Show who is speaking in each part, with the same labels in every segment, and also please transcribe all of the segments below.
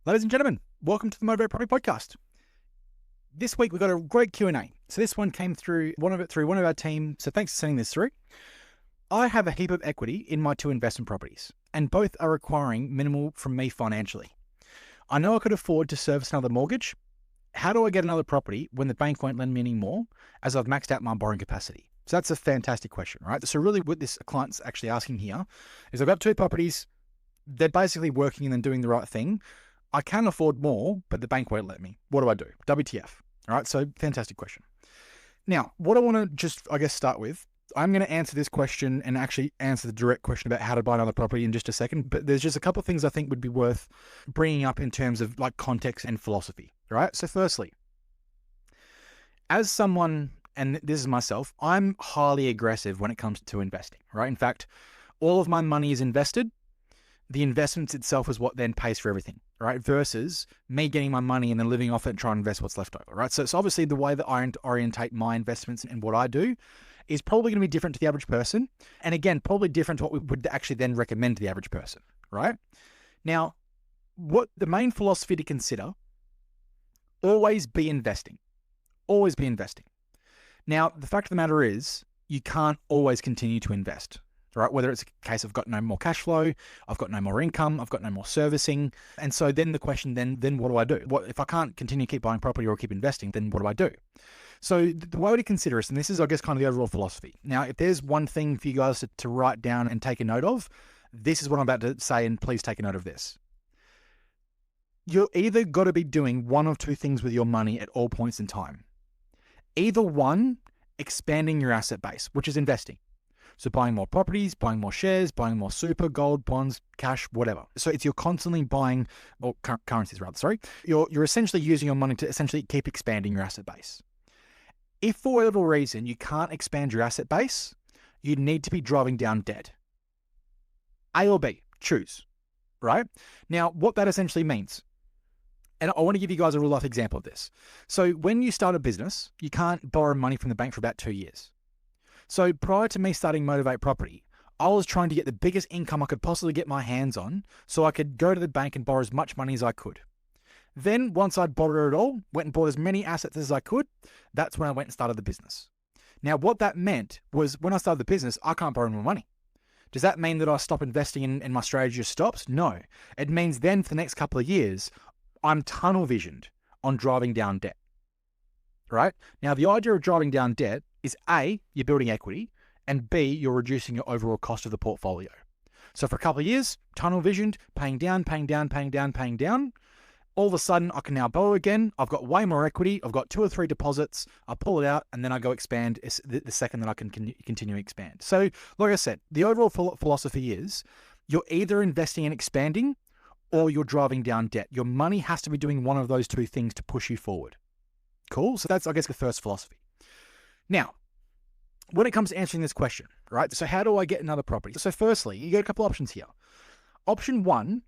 Speaker 1: Ladies and gentlemen, welcome to the Motivate Property Podcast. This week we've got a great Q&A. So this one came through one of our team. So thanks for sending this through. I have a heap of equity in my two investment properties, and both are requiring minimal from me financially. I know I could afford to service another mortgage. How do I get another property when the bank won't lend me any more, as I've maxed out my borrowing capacity? So that's a fantastic question, right? So really what this client's actually asking here is I've got two properties. They're basically working and then doing the right thing. I can afford more, but the bank won't let me. What do I do? WTF. All right, so fantastic question. Now, what I want to just, start with, I'm going to answer this question and actually answer the direct question about how to buy another property in just a second, but there's just a couple of things I think would be worth bringing up in terms of like context and philosophy, all right? So firstly, as someone, and this is myself, I'm highly aggressive when it comes to investing, right? In fact, all of my money is invested. The investments itself is what then pays for everything, right? Versus me getting my money and then living off it and trying to invest what's left over, right? So it's obviously the way that I orientate my investments and what I do is probably going to be different to the average person. And again, probably different to what we would actually then recommend to the average person, right? Now, what the main philosophy to consider, always be investing. Always be investing. Now, the fact of the matter is you can't always continue to invest. Right? Whether it's a case of I've got no more cash flow, I've got no more income, I've got no more servicing. And so then the question, then what do I do? What if I can't continue to keep buying property or keep investing, then what do I do? So the way to consider this, and this is, kind of the overall philosophy. Now, if there's one thing for you guys to write down and take a note of, this is what I'm about to say, and please take a note of this. You're either got to be doing one of two things with your money at all points in time. Either one, expanding your asset base, which is investing. So buying more properties, buying more shares, buying more super, gold, bonds, cash, whatever. So it's you're constantly buying, or currencies rather, sorry. You're essentially using your money to essentially keep expanding your asset base. If for whatever reason you can't expand your asset base, you need to be driving down debt. A or B, choose, right? Now, what that essentially means, and I want to give you guys a real life example of this. So when you start a business, you can't borrow money from the bank for about 2 years. So prior to me starting Motivate Property, I was trying to get the biggest income I could possibly get my hands on so I could go to the bank and borrow as much money as I could. Then once I'd borrowed it all, went and bought as many assets as I could, that's when I went and started the business. Now what that meant was when I started the business, I can't borrow more money. Does that mean that I stop investing and my strategy just stops? No. It means then for the next couple of years, I'm tunnel visioned on driving down debt. Right? Now the idea of driving down debt is A, you're building equity, and B, you're reducing your overall cost of the portfolio. So for a couple of years, tunnel visioned, paying down. All of a sudden, I can now borrow again. I've got way more equity. I've got 2 or 3 deposits. I pull it out, and then I go expand the second that I can continue to expand. So like I said, the overall philosophy is you're either investing and expanding or you're driving down debt. Your money has to be doing one of those two things to push you forward. Cool? So that's, the first philosophy. Now, when it comes to answering this question, right? So how do I get another property? So firstly, you get a couple options here. Option 1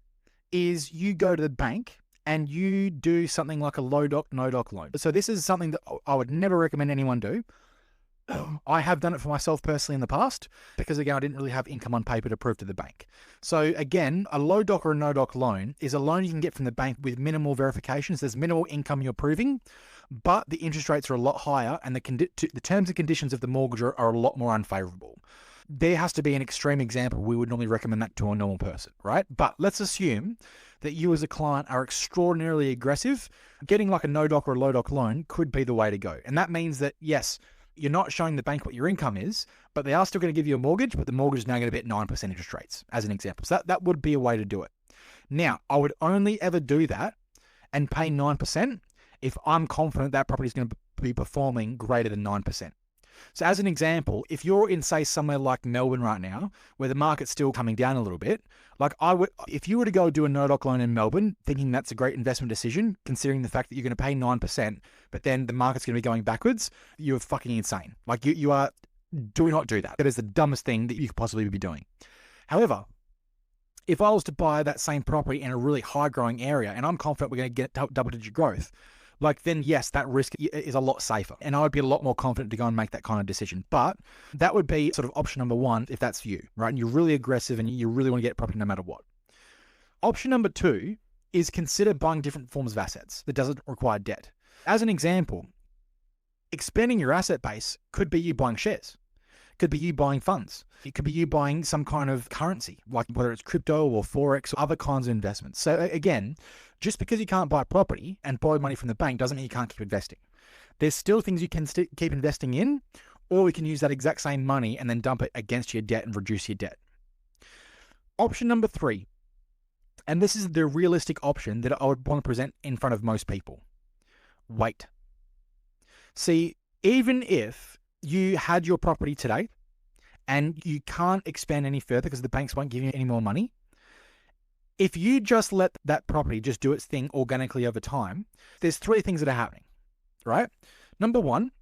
Speaker 1: is you go to the bank and you do something like a low doc, no doc loan. So this is something that I would never recommend anyone do. I have done it for myself personally in the past because, again, I didn't really have income on paper to prove to the bank. So again, a low doc or a no doc loan is a loan you can get from the bank with minimal verifications. There's minimal income you're proving, but the interest rates are a lot higher and the terms and conditions of the mortgage are a lot more unfavorable. There has to be an extreme example. We would normally recommend that to a normal person, right? But let's assume that you as a client are extraordinarily aggressive. Getting like a no doc or a low doc loan could be the way to go. And that means that, yes, you're not showing the bank what your income is, but they are still going to give you a mortgage, but the mortgage is now going to be at 9% interest rates, as an example. So that would be a way to do it. Now, I would only ever do that and pay 9% if I'm confident that property is going to be performing greater than 9%. So as an example, if you're in, say, somewhere like Melbourne right now, where the market's still coming down a little bit, like if you were to go do a no-doc loan in Melbourne, thinking that's a great investment decision, considering the fact that you're going to pay 9%, but then the market's going to be going backwards, you're fucking insane. Like you are, do not do that. That is the dumbest thing that you could possibly be doing. However, if I was to buy that same property in a really high growing area, and I'm confident we're going to get double-digit growth, like then yes, that risk is a lot safer. And I would be a lot more confident to go and make that kind of decision. But that would be sort of option number 1 if that's you, right? And you're really aggressive and you really want to get property no matter what. Option number 2 is consider buying different forms of assets that doesn't require debt. As an example, expanding your asset base could be you buying shares, could be you buying funds, it could be you buying some kind of currency, like whether it's crypto or Forex or other kinds of investments. So again, just because you can't buy property and borrow money from the bank doesn't mean you can't keep investing. There's still things you can keep investing in, or we can use that exact same money and then dump it against your debt and reduce your debt. Option number 3, and this is the realistic option that I would want to present in front of most people. Wait. See, even if you had your property today and you can't expand any further because the banks won't give you any more money, if you just let that property just do its thing organically over time, there's 3 things that are happening, right? Number 1,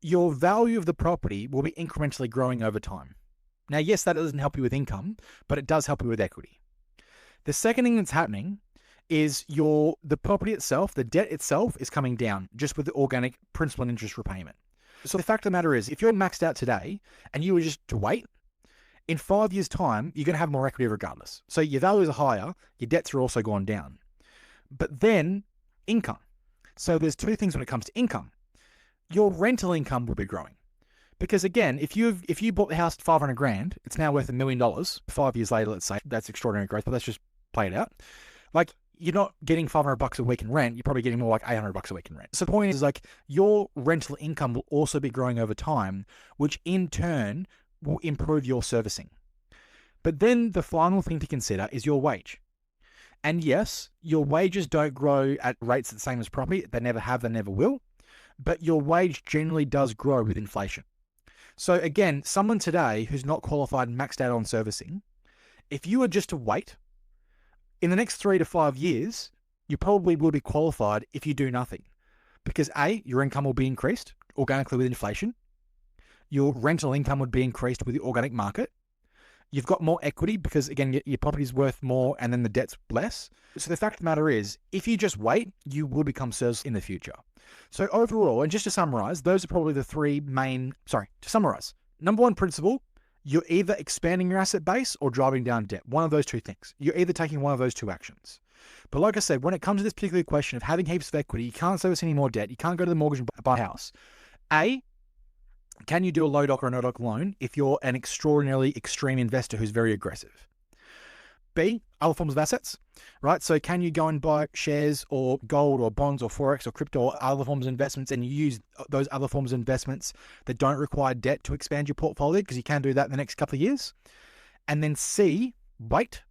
Speaker 1: your value of the property will be incrementally growing over time. Now, yes, that doesn't help you with income, but it does help you with equity. The second thing that's happening is the property itself, the debt itself is coming down just with the organic principal and interest repayment. So the fact of the matter is, if you're maxed out today and you were just to wait, in 5 years' time, you're going to have more equity regardless. So your values are higher, your debts are also gone down. But then income. So there's 2 things when it comes to income. Your rental income will be growing. Because again, if you bought the house at 500 grand, it's now worth $1 million. 5 years later, let's say, that's extraordinary growth, but let's just play it out. Like, you're not getting $500 a week in rent, you're probably getting more like $800 a week in rent. So the point is, like, your rental income will also be growing over time, which in turn will improve your servicing. But then the final thing to consider is your wage. And yes, your wages don't grow at rates the same as property. They never have, they never will. But your wage generally does grow with inflation. So again, someone today who's not qualified and maxed out on servicing, if you were just to wait, in the next 3 to 5 years, you probably will be qualified if you do nothing. Because A, your income will be increased organically with inflation. Your rental income would be increased with the organic market. You've got more equity because, again, your property's worth more and then the debt's less. So the fact of the matter is, if you just wait, you will become service in the future. So overall, and just to summarize, those are probably the 3 main, to summarize. Number 1 principle, you're either expanding your asset base or driving down debt. One of those 2 things. You're either taking one of those 2 actions. But like I said, when it comes to this particular question of having heaps of equity, you can't service any more debt, you can't go to the mortgage and buy a house. A, can you do a low doc or a no doc loan if you're an extraordinarily extreme investor who's very aggressive? B, other forms of assets, right? So can you go and buy shares or gold or bonds or Forex or crypto or other forms of investments and you use those other forms of investments that don't require debt to expand your portfolio, because you can do that in the next couple of years? And then C, wait.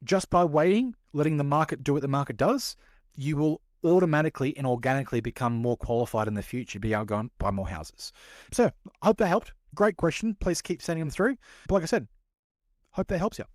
Speaker 1: Just by waiting, letting the market do what the market does, you will automatically and organically become more qualified in the future, be able to go and buy more houses. So I hope that helped. Great question. Please keep sending them through. But like I said, hope that helps you.